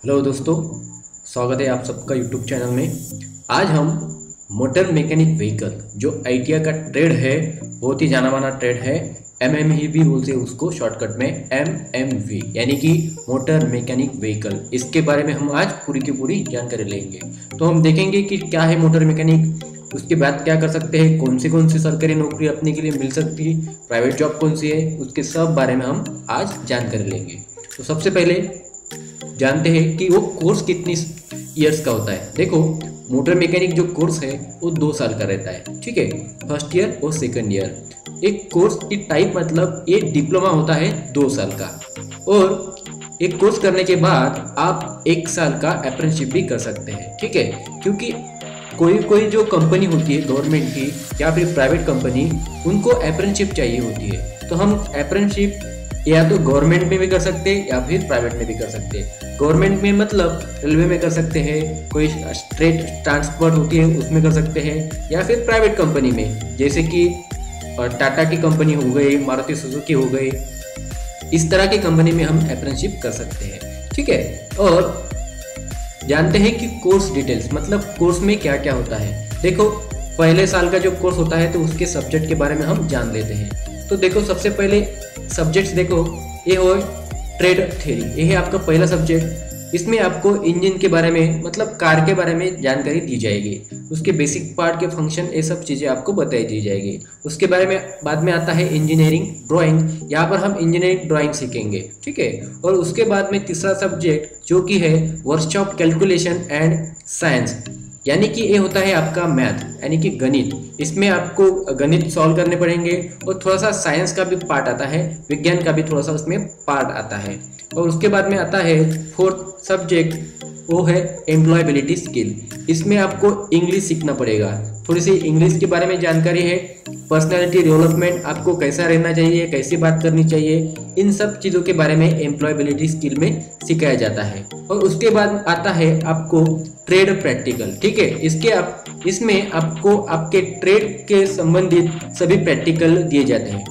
Hello दोस्तों, स्वागत है आप सबका यूट्यूब चैनल में। आज हम मोटर मैकेनिक व्हीकल जो आईटीआई का ट्रेड है, बहुत ही जाना माना ट्रेड है, एमएमवी भी बोलते हैं उसको शॉर्टकट में एमएमवी, यानी कि मोटर मैकेनिक व्हीकल। इसके बारे में हम आज पूरी की पूरी जानकारी लेंगे। तो हम देखेंगे कि क्या है मोटर मैकेनिक, उसके बाद क्या कर सकते हैं, कौन सी सरकारी नौकरी अपने के लिए मिल सकती है, प्राइवेट जॉब कौन सी है, उसके सब बारे में हम आज जानकारी लेंगे। तो सबसे पहले जानते हैं कि वो कोर्स कितनी ईयर्स का होता है। देखो, मोटर मैकेनिक जो कोर्स है वो 2 साल का रहता है, ठीक है, फर्स्ट ईयर और सेकंड ईयर। एक कोर्स की टाइप मतलब एक डिप्लोमा होता है 2 साल का, और एक कोर्स करने के बाद आप 1 साल का अप्रेंटिसशिप भी कर सकते हैं, ठीक है। क्योंकि कोई जो कंपनी होती है गवर्नमेंट की या फिर प्राइवेट कंपनी, उनको अप्रेंटिसशिप चाहिए होती है। तो हम अप्रेंटिसशिप या तो गवर्नमेंट में भी कर सकते हैं या फिर प्राइवेट में भी कर सकते हैं। गवर्नमेंट में मतलब रेलवे में कर सकते हैं, कोई स्टेट ट्रांसपोर्ट होती है उसमें कर सकते हैं, या फिर प्राइवेट कंपनी में जैसे कि टाटा की कंपनी हो गई, मारुति सुजुकी हो गई, इस तरह की कंपनी में हम अप्रेंटिसशिप कर सकते हैं, ठीक है। और जानते हैं कि कोर्स डिटेल्स मतलब कोर्स में क्या क्या होता है। देखो, पहले साल का जो कोर्स होता है तो उसके सब्जेक्ट के बारे में हम जान लेते हैं। तो देखो, सबसे पहले सब्जेक्ट्स देखो, ये हो ट्रेड थ्योरी, ये है आपका पहला सब्जेक्ट। इसमें आपको इंजन के बारे में मतलब कार के बारे में जानकारी दी जाएगी, उसके बेसिक पार्ट के फंक्शन, ये सब चीज़ें आपको बताई दी जाएगी। उसके बारे में बाद में आता है इंजीनियरिंग ड्राइंग, यहाँ पर हम इंजीनियरिंग ड्राइंग सीखेंगे, ठीक है। और उसके बाद में तीसरा सब्जेक्ट जो कि है वर्कशॉप कैलकुलेशन एंड साइंस, यानी कि ये होता है आपका मैथ यानी कि गणित। इसमें आपको गणित सॉल्व करने पड़ेंगे और थोड़ा सा साइंस का भी पार्ट आता है, विज्ञान का भी थोड़ा सा उसमें पार्ट आता है। और उसके बाद में आता है फोर्थ सब्जेक्ट, वो है एम्प्लॉयबिलिटी स्किल। इसमें आपको इंग्लिश सीखना पड़ेगा, थोड़ी सी इंग्लिश के बारे में जानकारी है, पर्सनालिटी डेवलपमेंट, आपको कैसा रहना चाहिए, कैसे बात करनी चाहिए, इन सब चीज़ों के बारे में एम्प्लॉयबिलिटी स्किल में सिखाया जाता है। और उसके बाद आता है आपको ट्रेड प्रैक्टिकल, ठीक है। इसमें आपको आपके ट्रेड के संबंधित सभी प्रैक्टिकल दिए जाते हैं।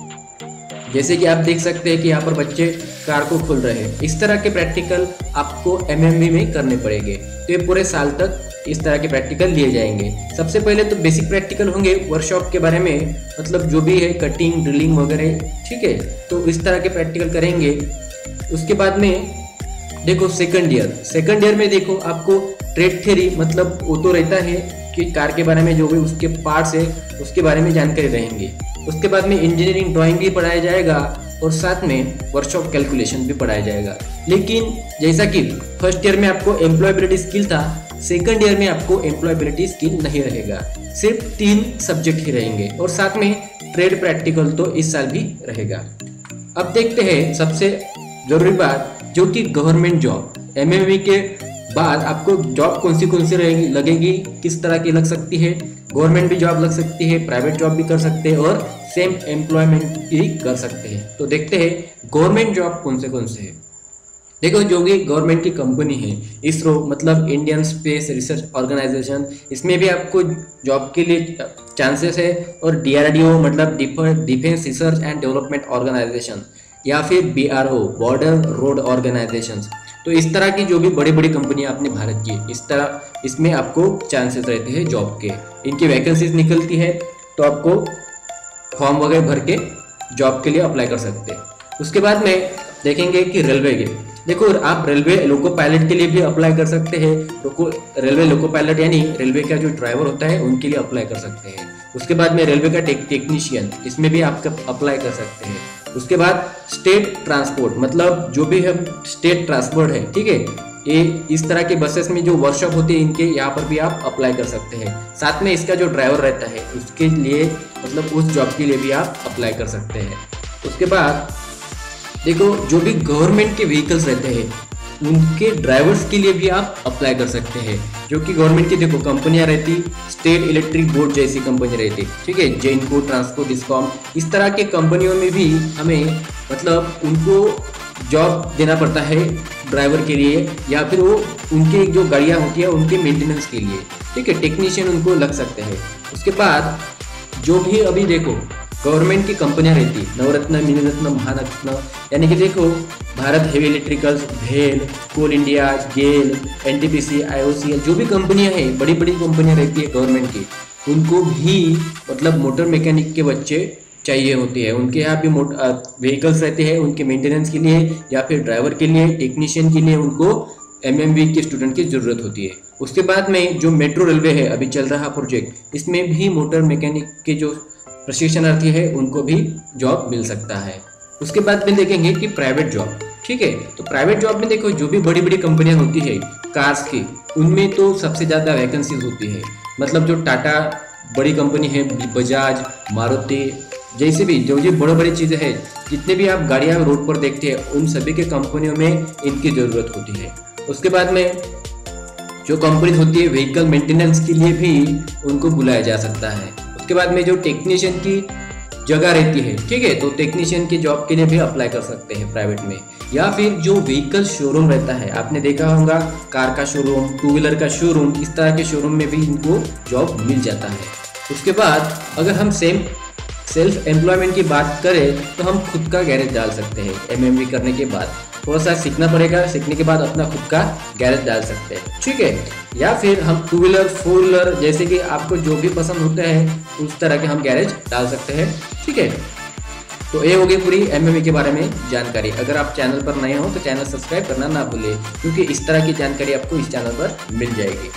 जैसे कि आप देख सकते हैं कि यहाँ पर बच्चे कार को खोल रहे हैं, इस तरह के प्रैक्टिकल आपको एमएमवी में करने पड़ेंगे। तो ये पूरे साल तक इस तरह के प्रैक्टिकल लिए जाएंगे। सबसे पहले तो बेसिक प्रैक्टिकल होंगे वर्कशॉप के बारे में, मतलब जो भी है कटिंग ड्रिलिंग वगैरह, ठीक है। तो इस तरह के प्रैक्टिकल करेंगे। उसके बाद में देखो सेकंड ईयर में देखो आपको ट्रेड थ्योरी मतलब वो तो रहता है कि कार के बारे में जो भी उसके पार्ट्स है उसके बारे में जानकारी रहेंगे। उसके बाद में इंजीनियरिंग ड्राइंग भी पढ़ाया जाएगा और साथ में वर्कशॉप कैलकुलेशन भी पढ़ाया जाएगा। लेकिन जैसा कि फर्स्ट ईयर में आपको एम्प्लॉयबिलिटी स्किल था, सेकंड ईयर में आपको एम्प्लॉयबिलिटी स्किल नहीं रहेगा, सिर्फ 3 सब्जेक्ट ही रहेंगे और साथ में ट्रेड प्रैक्टिकल तो इस साल भी रहेगा। अब देखते हैं सबसे जरूरी बात, जो कि गवर्नमेंट जॉब। एमएमवी के बाद आपको जॉब कौन सी लगेगी, किस तरह की लग सकती है। गवर्नमेंट भी जॉब लग सकती है, प्राइवेट जॉब भी कर सकते हैं और सेम एम्प्लॉयमेंट भी कर सकते हैं। तो देखते हैं गवर्नमेंट जॉब कौन से है। देखो, जो भी गवर्नमेंट की कंपनी है, इसरो मतलब इंडियन स्पेस रिसर्च ऑर्गेनाइजेशन, इसमें भी आपको जॉब के लिए चांसेस है। और डीआरडीओ मतलब defence research and development organisation, या फिर बीआरओ बॉर्डर रोड ऑर्गेनाइजेशन, तो इस तरह की जो भी बड़ी बड़ी कंपनियां अपने भारत की, इस तरह इसमें आपको चांसेस रहते हैं जॉब के। इनकी वैकेंसीज निकलती है तो आपको फॉर्म वगैरह भर के जॉब के लिए अप्लाई कर सकते हैं। उसके बाद में देखेंगे कि रेलवे के, देखो आप रेलवे लोको पायलट के लिए भी अप्लाई कर सकते हैं। रेलवे लोको पायलट यानी रेलवे का जो ड्राइवर होता है उनके लिए अप्लाई कर सकते हैं। उसके बाद में रेलवे का टेक्नीशियन, इसमें भी आप अप्लाई कर सकते हैं। उसके बाद स्टेट ट्रांसपोर्ट मतलब जो भी हम स्टेट ट्रांसपोर्ट है, ठीक है, ये इस तरह के बसेस में जो वर्कशॉप होती है इनके, यहाँ पर भी आप अप्लाई कर सकते हैं। साथ में इसका जो ड्राइवर रहता है उसके लिए मतलब उस जॉब के लिए भी आप अप्लाई कर सकते हैं। उसके बाद देखो, जो भी गवर्नमेंट के व्हीकल्स रहते हैं उनके ड्राइवर्स के लिए भी आप अप्लाई कर सकते हैं। जो कि गवर्नमेंट की देखो कंपनियां रहती, स्टेट इलेक्ट्रिक बोर्ड जैसी कंपनी रहती, ठीक है, जेनको, ट्रांसको, डिस्कॉम, इस तरह के कंपनियों में भी हमें मतलब उनको जॉब देना पड़ता है ड्राइवर के लिए, या फिर वो उनकी जो गाड़ियाँ होती है उनके मेंटेनेंस के लिए, ठीक है, टेक्नीशियन उनको लग सकते हैं। उसके बाद जो भी अभी देखो गवर्नमेंट की कंपनियां रहती, नवरत्न, मिनीरत्न, महारत्न, यानी कि देखो भारत हेवी इलेक्ट्रिकल्स, भेल, कोल इंडिया, गेल, एनटीपीसी, आईओसीएल, जो भी कंपनियां हैं, बड़ी बड़ी कंपनियां रहती है गवर्नमेंट की, उनको भी मतलब मोटर मैकेनिक के बच्चे चाहिए होती है। उनके यहाँ भी व्हीकल्स रहते हैं, उनके मेंटेनेंस के लिए या फिर ड्राइवर के लिए, टेक्नीशियन के लिए उनको एमएमवी के स्टूडेंट की ज़रूरत होती है। उसके बाद में जो मेट्रो रेलवे है अभी चल रहा प्रोजेक्ट, इसमें भी मोटर मैकेनिक के जो प्रशिक्षणार्थी है उनको भी जॉब मिल सकता है। उसके बाद में देखेंगे कि प्राइवेट जॉब, ठीक है। तो प्राइवेट जॉब में देखो जो भी बड़ी बड़ी कंपनियां होती है कार्स की, उनमें तो सबसे ज़्यादा वैकेंसीज होती है। मतलब जो टाटा बड़ी कंपनी है, बजाज, मारुति, जैसे भी जो बड़ी बड़ी चीज़ें हैं, जितने भी आप गाड़ियाँ रोड पर देखते हैं, उन सभी के कंपनियों में इनकी ज़रूरत होती है। उसके बाद में जो कंपनी होती है व्हीकल मेंटेनेंस के लिए भी उनको बुलाया जा सकता है। उसके बाद में जो टेक्नीशियन की जगह रहती है, ठीक है, तो टेक्नीशियन की जॉब के लिए भी अप्लाई कर सकते हैं प्राइवेट में। या फिर जो व्हीकल शोरूम रहता है, आपने देखा होगा कार का शोरूम, टू व्हीलर का शोरूम, इस तरह के शोरूम में भी इनको जॉब मिल जाता है। उसके बाद अगर हम सेल्फ एम्प्लॉयमेंट की बात करें तो हम खुद का गैरेज डाल सकते हैं। एमएमवी करने के बाद थोड़ा सा सीखना पड़ेगा, सीखने के बाद अपना खुद का गैरेज डाल सकते हैं, ठीक है। या फिर हम टू व्हीलर, फोर व्हीलर, जैसे कि आपको जो भी पसंद होता है उस तरह के हम गैरेज डाल सकते हैं, ठीक है। तो ये हो गई पूरी एमएमवी के बारे में जानकारी। अगर आप चैनल पर नए हो तो चैनल सब्सक्राइब करना ना भूलें, क्योंकि इस तरह की जानकारी आपको इस चैनल पर मिल जाएगी।